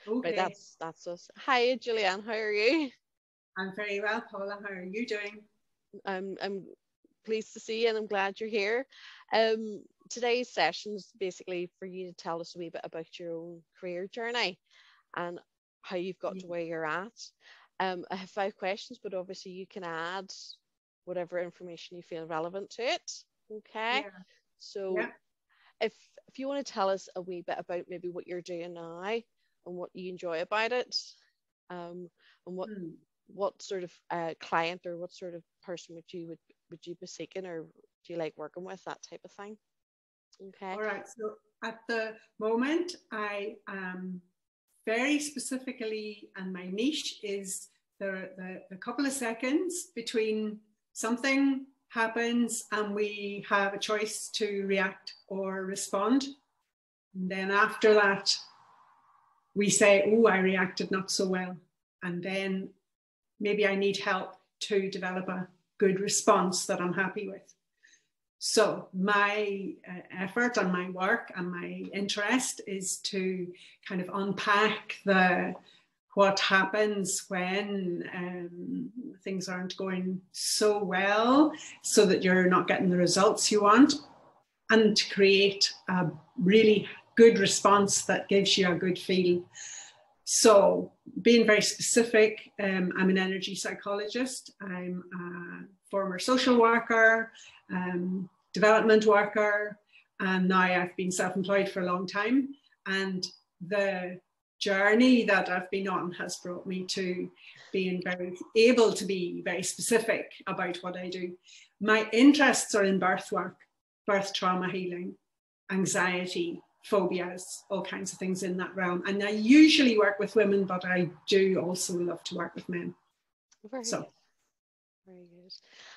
Okay. Right, that's us. Hi, Julie-Anne, how are you? I'm very well, Paula. How are you doing? I'm pleased to see you and I'm glad you're here. Today's session is basically for you to tell us a wee bit about your own career journey and how you've got to where you're at. I have 5 questions, but obviously you can add whatever information you feel relevant to it. Okay. Yeah. So Yeah. if you want to tell us a wee bit about maybe what you're doing now and what you enjoy about it, and what sort of client or what sort of person would you be seeking, or do you like working with, that type of thing? Okay. All right. So at the moment, I am very specifically, and my niche is the couple of seconds between something happens and we have a choice to react or respond. And then after that, we say, oh, I reacted not so well. And then maybe I need help to develop a good response that I'm happy with. So my effort and my work and my interest is to kind of unpack what happens when things aren't going so well, so that you're not getting the results you want, and to create a really good response that gives you a good feel. So being very specific, I'm an energy psychologist. I'm a former social worker, development worker, and now I've been self-employed for a long time. And the journey that I've been on has brought me to being very able to be very specific about what I do. My interests are in birth work, birth trauma healing, anxiety, phobias, all kinds of things in that realm. And I usually work with women, but I do also love to work with men. Very good. Very good.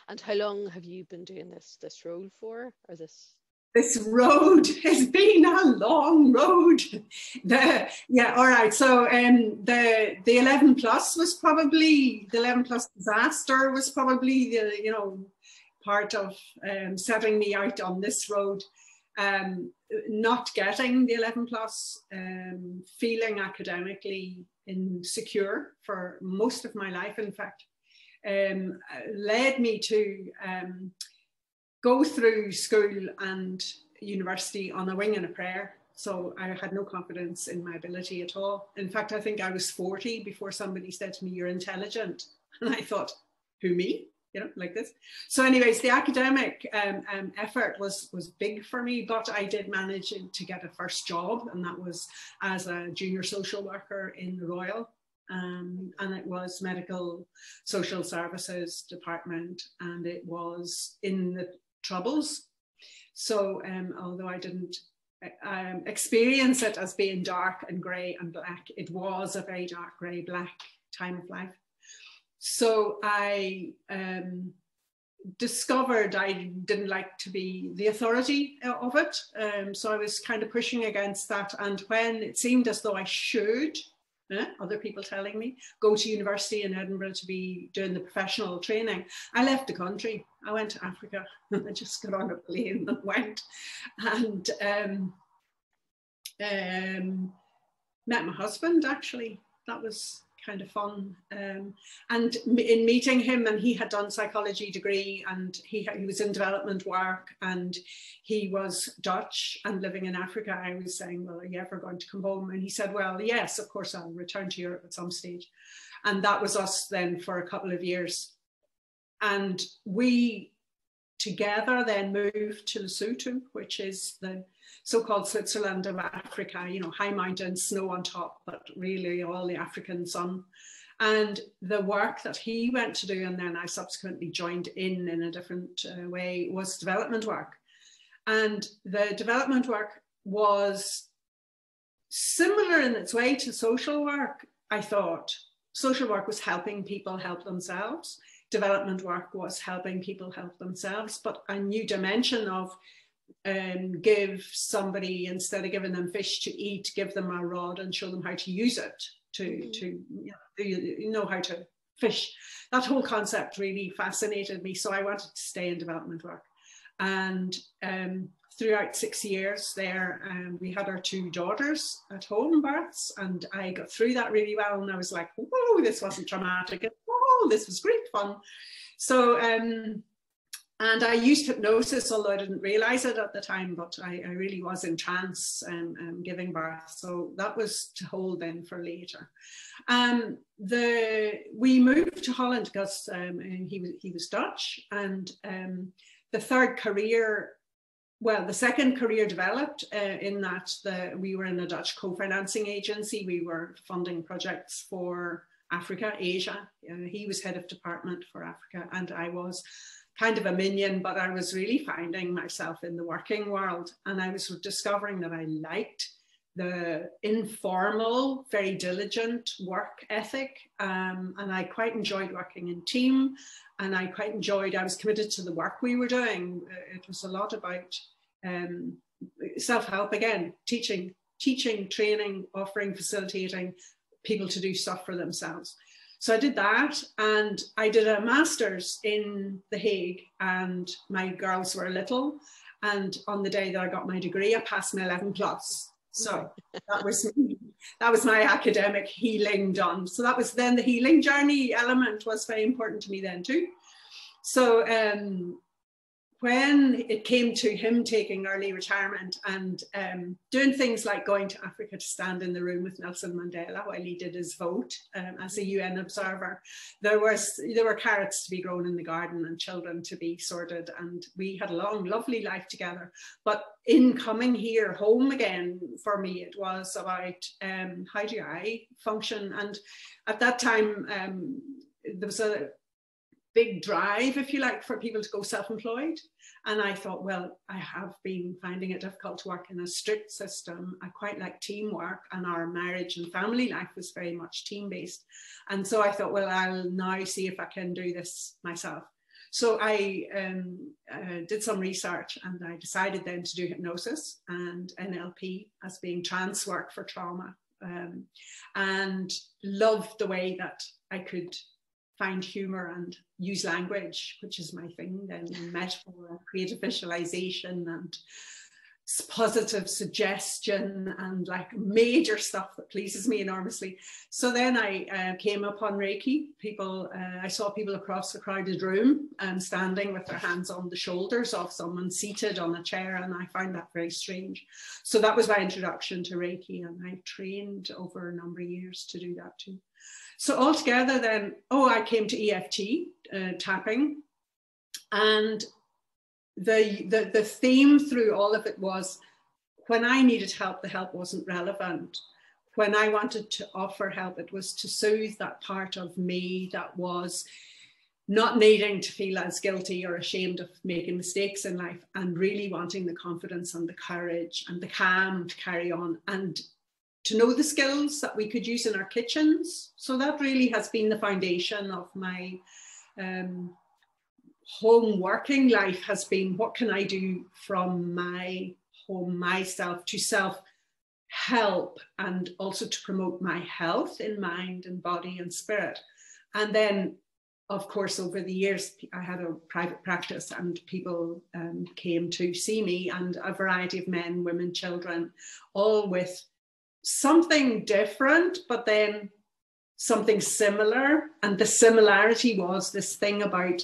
And how long have you been doing this role for, or this? This road has been a long road. All right. So the 11 plus was probably, the 11 plus disaster was probably the, part of setting me out on this road. Not getting the 11 plus, feeling academically insecure for most of my life, in fact, led me to go through school and university on a wing and a prayer. So I had no confidence in my ability at all. In fact, I think I was 40 before somebody said to me, "You're intelligent." And I thought, who, me? Like this. So anyways, the academic effort was big for me, but I did manage to get a first job, and that was as a junior social worker in the Royal, and it was medical social services department, and it was in the Troubles. So although I didn't experience it as being dark and grey and black, it was a very dark, grey, black time of life. So I discovered I didn't like to be the authority of it. So I was kind of pushing against that. And when it seemed as though I should, other people telling me, go to university in Edinburgh to be doing the professional training, I left the country. I went to Africa. I just got on a plane and went. And met my husband, actually. That was kind of fun. And in meeting him, and he had done psychology degree, and he was in development work, and he was Dutch and living in Africa. I was saying, well, are you ever going to come home? And he said, well, yes, of course, I'll return to Europe at some stage. And that was us then for a couple of years. And we together then moved to Lesotho, which is the so-called Switzerland of Africa, high mountains, snow on top, but really all the African sun. And the work that he went to do, and then I subsequently joined in a different way, was development work. And the development work was similar in its way to social work, I thought. Social work was helping people help themselves. Development work was helping people help themselves, but a new dimension of give somebody, instead of giving them fish to eat, give them a rod and show them how to use it to know how to fish. That whole concept really fascinated me, so I wanted to stay in development work. And throughout 6 years there, we had our 2 daughters at home births, and I got through that really well. And I was like, whoa, this wasn't traumatic at all. This was great fun. So, and I used hypnosis, although I didn't realize it at the time, but I really was in trance giving birth. So that was to hold then for later. We moved to Holland because he was Dutch, and the second career developed in that we were in a Dutch co-financing agency. We were funding projects for Africa, Asia. He was head of department for Africa, and I was kind of a minion, but I was really finding myself in the working world, and I was discovering that I liked the informal, very diligent work ethic, and I quite enjoyed working in team, and I was committed to the work we were doing. It was a lot about self-help again, teaching, training, offering, facilitating people to do stuff for themselves. So I did that, and I did a master's in The Hague, and my girls were little, and on the day that I got my degree, I passed my 11 plus. So that was my academic healing done. So that was then the healing journey element was very important to me then too. So when it came to him taking early retirement and doing things like going to Africa to stand in the room with Nelson Mandela while he did his vote as a UN observer, there were carrots to be grown in the garden and children to be sorted, and we had a long, lovely life together. But in coming here home again, for me, it was about how do I function? And at that time, there was a big drive, if you like, for people to go self-employed. And I thought, well, I have been finding it difficult to work in a strict system. I quite like teamwork, and our marriage and family life was very much team-based. And so I thought, well, I'll now see if I can do this myself. So I did some research, and I decided then to do hypnosis and NLP as being trance work for trauma, and loved the way that I could find humor and use language, which is my thing, then metaphor and creative visualization and positive suggestion and like major stuff that pleases me enormously. So then I came upon Reiki. I saw people across a crowded room standing with their hands on the shoulders of someone seated on a chair, and I found that very strange. So that was my introduction to Reiki, and I trained over a number of years to do that too. So altogether then, I came to EFT, tapping, and the theme through all of it was when I needed help, the help wasn't relevant. When I wanted to offer help, it was to soothe that part of me that was not needing to feel as guilty or ashamed of making mistakes in life, and really wanting the confidence and the courage and the calm to carry on, and to know the skills that we could use in our kitchens. So that really has been the foundation of my home working life, has been what can I do from my home, myself, to self-help, and also to promote my health in mind and body and spirit. And then, of course, over the years, I had a private practice, and people came to see me, and a variety of men, women, children, all with something different, but then something similar. And the similarity was this thing about,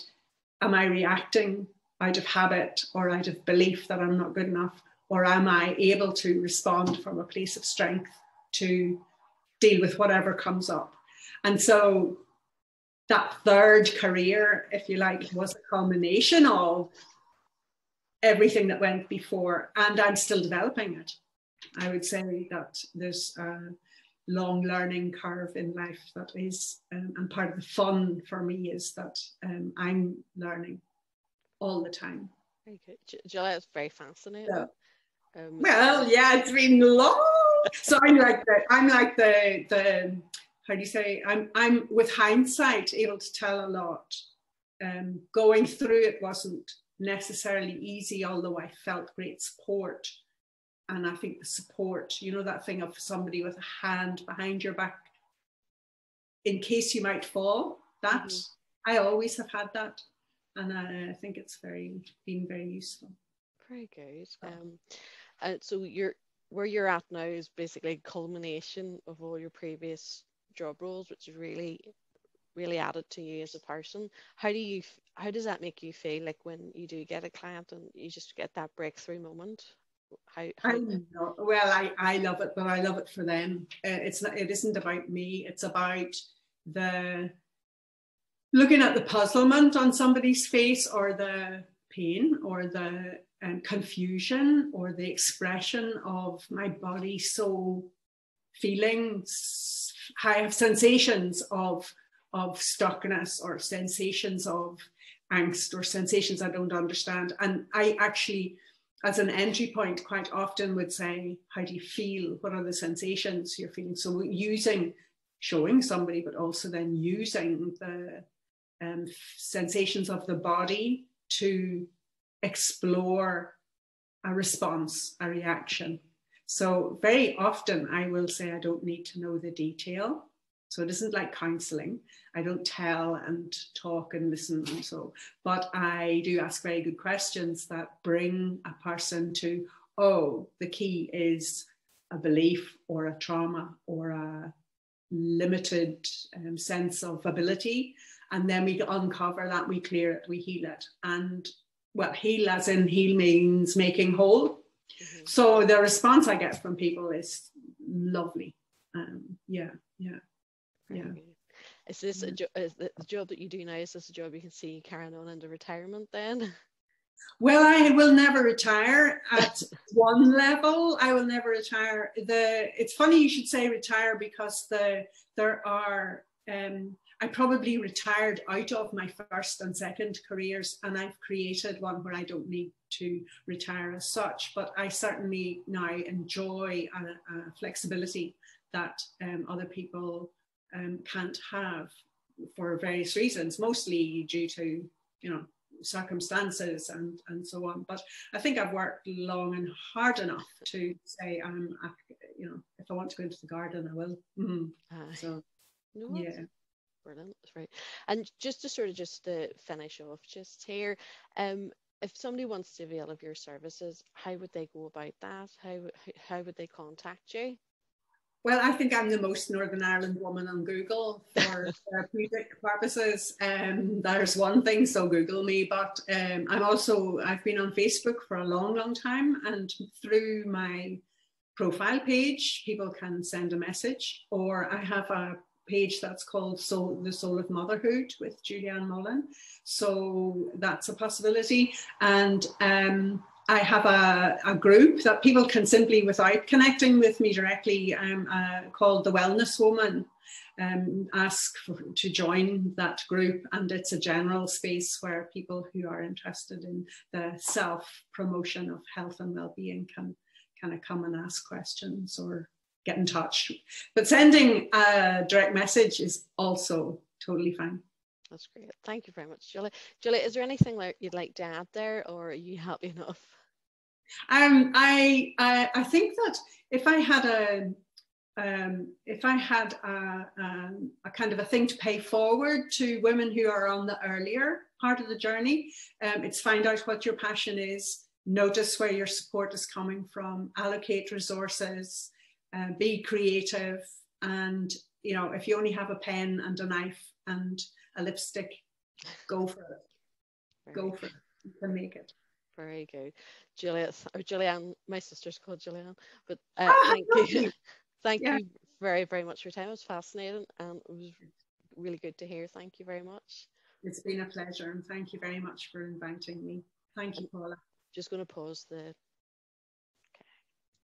am I reacting out of habit or out of belief that I'm not good enough? Or am I able to respond from a place of strength to deal with whatever comes up? And so that third career, if you like, was a combination of everything that went before, and I'm still developing it. I would say that there's a long learning curve in life that is, and part of the fun for me is that I'm learning all the time. Very good. Julia, it's very fascinating. Yeah. Well, yeah, it's been long. So I'm like the how do you say? I'm with hindsight able to tell a lot. Going through it wasn't necessarily easy, although I felt great support. And I think the support, you know, that thing of somebody with a hand behind your back in case you might fall, that I always have had that. And I think it's been very useful. Very good. So where you're at now is basically a culmination of all your previous job roles, which is really, really added to you as a person. How does that make you feel, like when you do get a client and you just get that breakthrough moment? I know. Well, I love it, but I love it for them. It isn't about me. It's about the looking at the puzzlement on somebody's face, or the pain, or the confusion, or the expression of my body. So feelings, I have sensations of stuckness, or sensations of angst, or sensations I don't understand. And I actually, as an entry point, quite often would say, how do you feel? What are the sensations you're feeling? So showing somebody, but also then using the sensations of the body to explore a response, a reaction. So very often I will say, I don't need to know the detail. So it isn't like counseling. I don't tell and talk and listen and so, but I do ask very good questions that bring a person to, oh, the key is a belief, or a trauma, or a limited sense of ability. And then we uncover that, we clear it, we heal it. And well, heal as in heal means making whole. Mm-hmm. So the response I get from people is lovely. Yeah. Is this is the job that you do now, is this a job you can see carrying on into retirement then? Well, I will never retire at one level. I will never retire. It's funny you should say retire, because there are, I probably retired out of my first and second careers, and I've created one where I don't need to retire as such. But I certainly now enjoy a flexibility that other people can't have, for various reasons, mostly due to, circumstances and so on. But I think I've worked long and hard enough to say, if I want to go into the garden, I will. So, no, yeah. Brilliant. That's right. And just to finish off just here, if somebody wants to avail of your services, how would they go about that? How would they contact you? Well, I think I'm the most Northern Ireland woman on Google for therapeutic purposes. There's one thing, so Google me. But I've been on Facebook for a long, long time. And through my profile page, people can send a message. Or I have a page that's called The Soul of Motherhood with Julie-Anne Mullan. So that's a possibility. And I have a group that people can simply, without connecting with me directly, called The Wellness Woman, ask to join that group. And it's a general space where people who are interested in the self-promotion of health and well-being can kind of come and ask questions or get in touch. But sending a direct message is also totally fine. That's great. Thank you very much, Julie. Julie, is there anything that you'd like to add there, or are you happy enough? I think that if I had a kind of a thing to pay forward to women who are on the earlier part of the journey, it's find out what your passion is, notice where your support is coming from, allocate resources, be creative, and if you only have a pen and a knife and a lipstick, go for it. Go for it. You can make it. Very good. Julie-Anne, my sister's called Julie-Anne, but thank you. Thank you very, very much for your time. It was fascinating, and it was really good to hear. Thank you very much. It's been a pleasure, and thank you very much for inviting me. Thank you, Paula. Just going to pause the